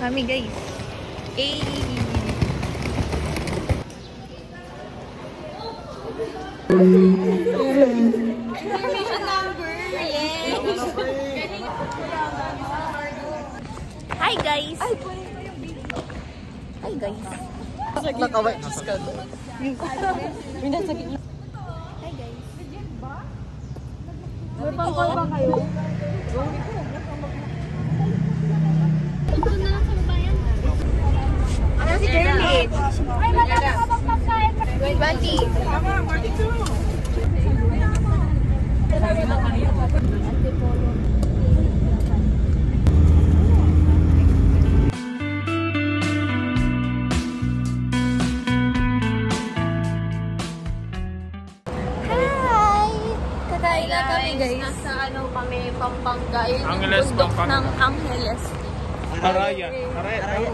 kami guys. Hey! Information number! Yay! Hi guys! Hi guys! Nakaway, kiss ka doon. Hi guys! May pangkol ba kayo? Ano si Kermit? Ay, wala na ka bang pagkain? Bunty! Kakain na kami guys. Nasa ano kami, Pampanga. Yun yung Angeles, bundok Pampanga. ng Angeles. Araya. Araya.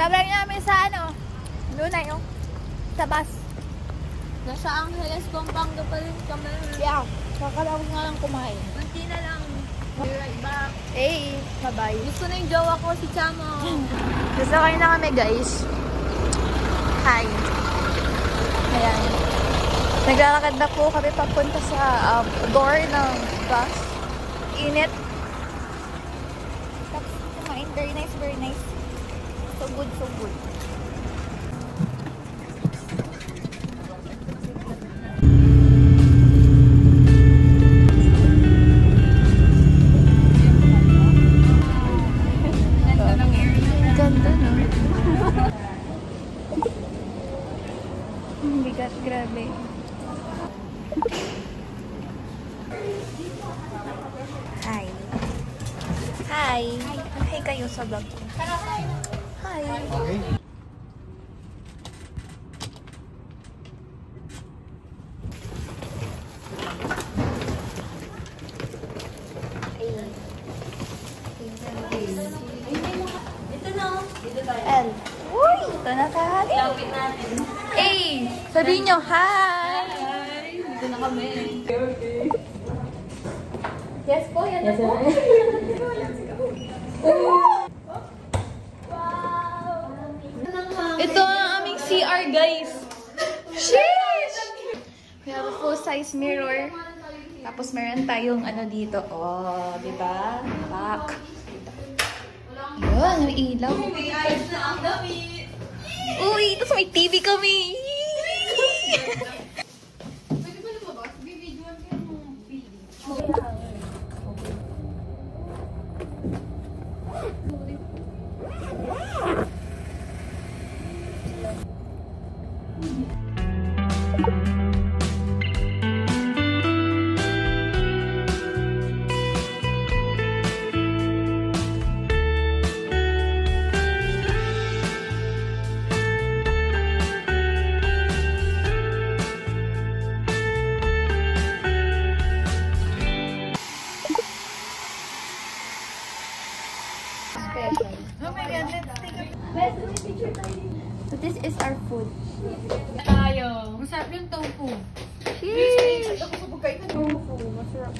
Sabay namin sa ano, doon na yung sa bus. Nasa Angeles, Pampanga pa rin kami. Yeah, kakalawag nga lang kumain. Kunti na lang. Be right back. Hey, bye-bye. Gusto na yung jowa ko, si Chamo. Sasakay na kami guys. Hi. Ayan. Naglalakad na po kami papunta sa door ng bus. Init. Tapos kumain. Very nice, very nice. So good, so good. Ganda, no? Bigat, grabe. Hi. Hi. Hi kayo sa vlog ko. Hi. Okay. L. Uy! Ito na tayo. Lapit natin. A. Sabihin nyo, hi! Dito na kami. Okay. Yes po, yan na po. Ito ang aming CR, guys. Sheesh! We have a full-size mirror. Tapos meron tayong ano dito. Oh, diba? Back. Yun, may ilaw. May ayos na ang damit. Uy, tapos may TV kami. Pwede ba lumabas? Bibidyoan ka ng video. Special. Oh my God, let's take a picture tayo. So this is our food. Tayo. Masarap yung tofu. Sheesh! Ako sa pagkain ng tofu. Masarap.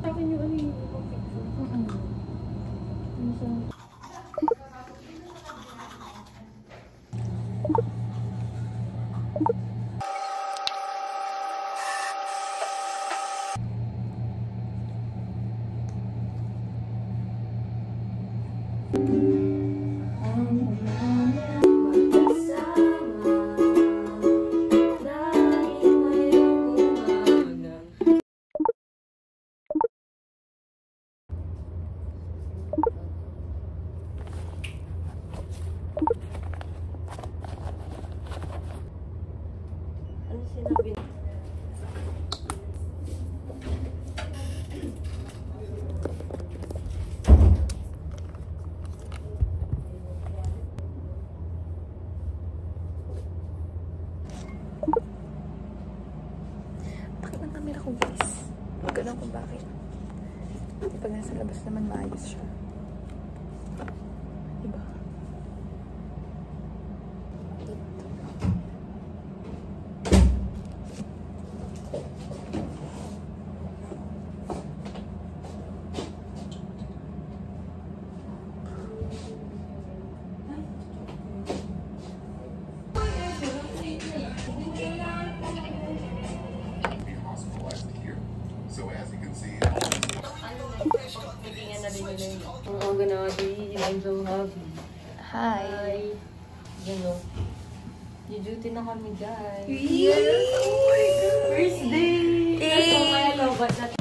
Sa akin yung ano yung Bakit ang camera ko, guys? Ganun kung bakit. Pag nasa labas naman, maayos siya. Oh, ganadi. I'm so happy. Hi. Yan o. Di-duty na kami, guys. Yes! Oh my God! First day! Hey! Kaya lobat na.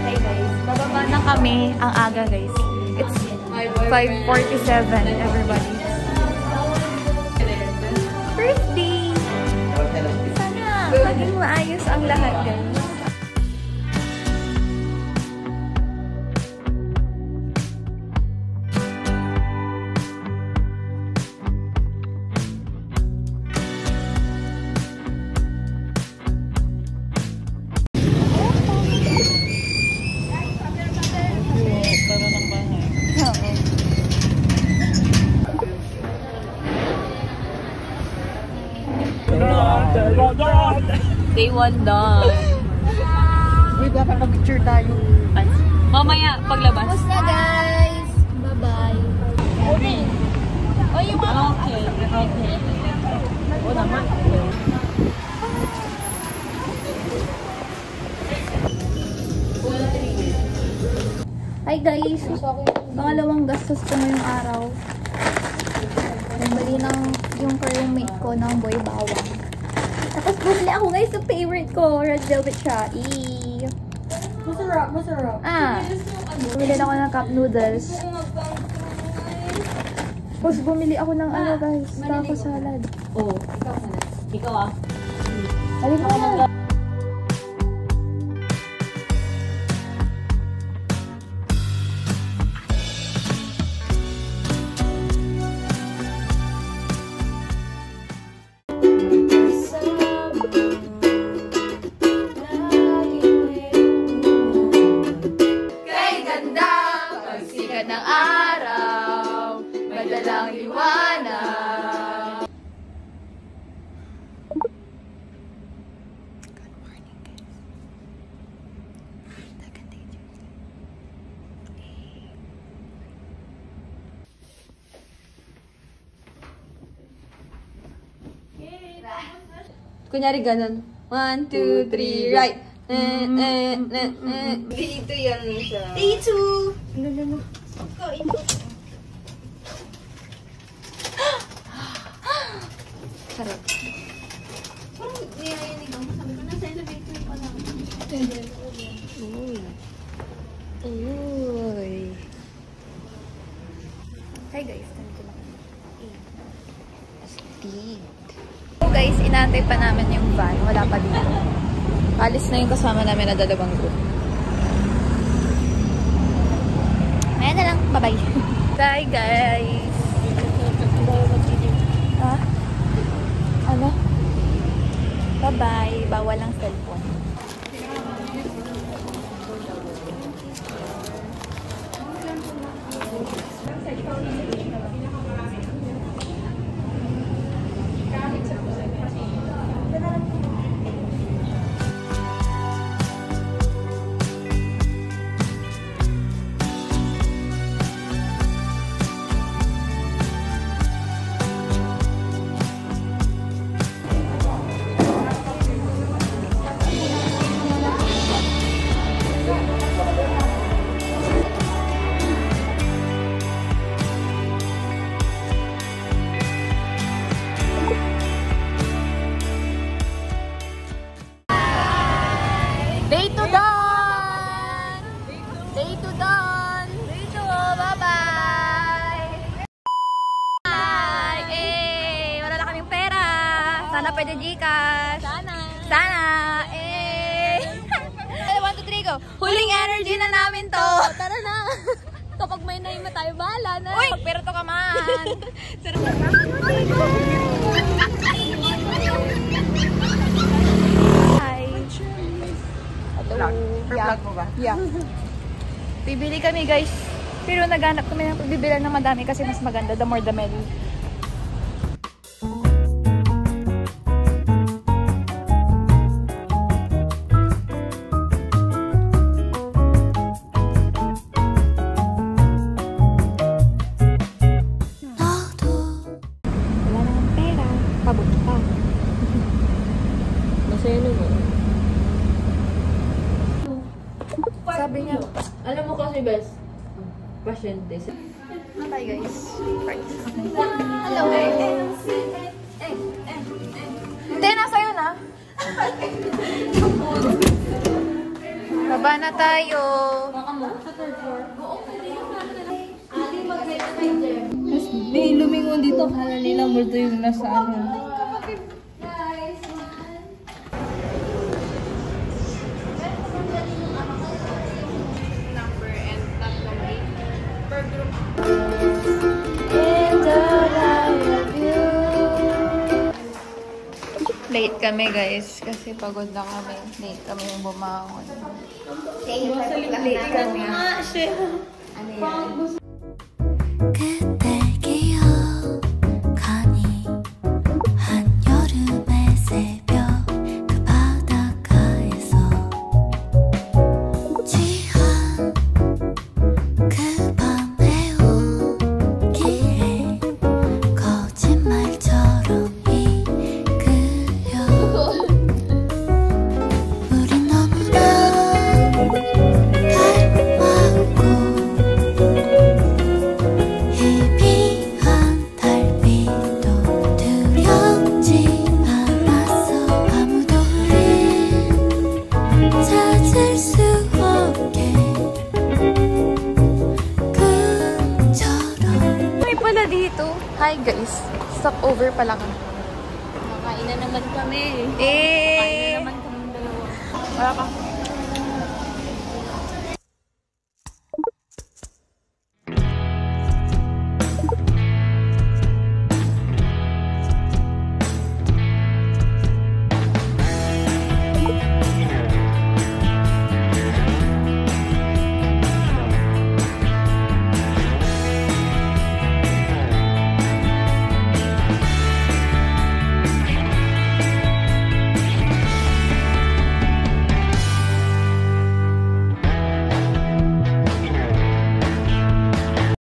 Hi guys, bababa na kami. Ang aga guys. It's 5:47 everybody. First day! Sana maging maayos ang lahat guys. Day 1 done. Wait, nakapag-picture tayo. Mamaya, paglabas. Tapos na guys! Bye-bye! Okay. O yung mga... Okay. Okay. O naman. Hi guys! Pangalawang gastos ko ngayong araw. Nabali ng yung roommate ko ng boy bawang. Tapos bumili ako guys ng favorite ko. Red velvet siya. Eee! Masarap, masarap. Bumili ako ng cup noodles. Tapos bumili ako ng ano guys, taco salad. Oh, ikaw muna. Ikaw ah. Alin mo na? Ng araw, madalang liwanag. Good morning, guys. Second day duty. Kunyari ganun. 1, 2, 3, right. Dito yan siya. Day 2! Sarap. Parang niyayaninig ako. Sabi ko, na-celebrate ko pa lang. Uy. Uy. Hi guys, nandito na kami. Astig. So guys, inaantay pa namin yung van. Wala pa dito. Alis na yung kasama namin na dalawang group. Ayan na lang. Bye-bye. Bye guys. Ha? Ano? Bye-bye. Bawal ang cellphone. Day 2 done! Day 2 done! Day 2, bye-bye! Bye! Eh, wala na kaming pera. Sana pwede Gcash. Sana! Sana! Eh! 1, 2, 3, go! Huling energy na namin to! Tara na. Kapag may naima tayo, bahala na. Uy! Pero to ka man! Hi! Hello! Vlog mo ba? Yeah. Bibili kami guys. Pero naghanap kami ng pagbibilan ng madami kasi mas maganda. The more the merry. Wala namang pera. Pabot. Masaya naman. Sabi niya, Alam mo kasi, best, pasyente. hi guys. Hello. Hindi, nasa yun ah. Baba na tayo. May lumingon dito, kala nila multo yung nasa ano. Late kami guys kasi pagod na kami. Late kami yung bumangon. Late kami. 그댈 기억하니 한여름의 새벽 그 바닷가에서 취한 그 밤의 온기에 거짓말처럼 이끌려 우린 너무나 닮았고 희미한 달빛도 두렵지 않았어 아무도 우릴 찾을 수 없게 꿈처럼 May pala dito. Hi guys. Stop over pala kami. Nakain na naman kami. Eh. Naman kami dalawa. Wala ka.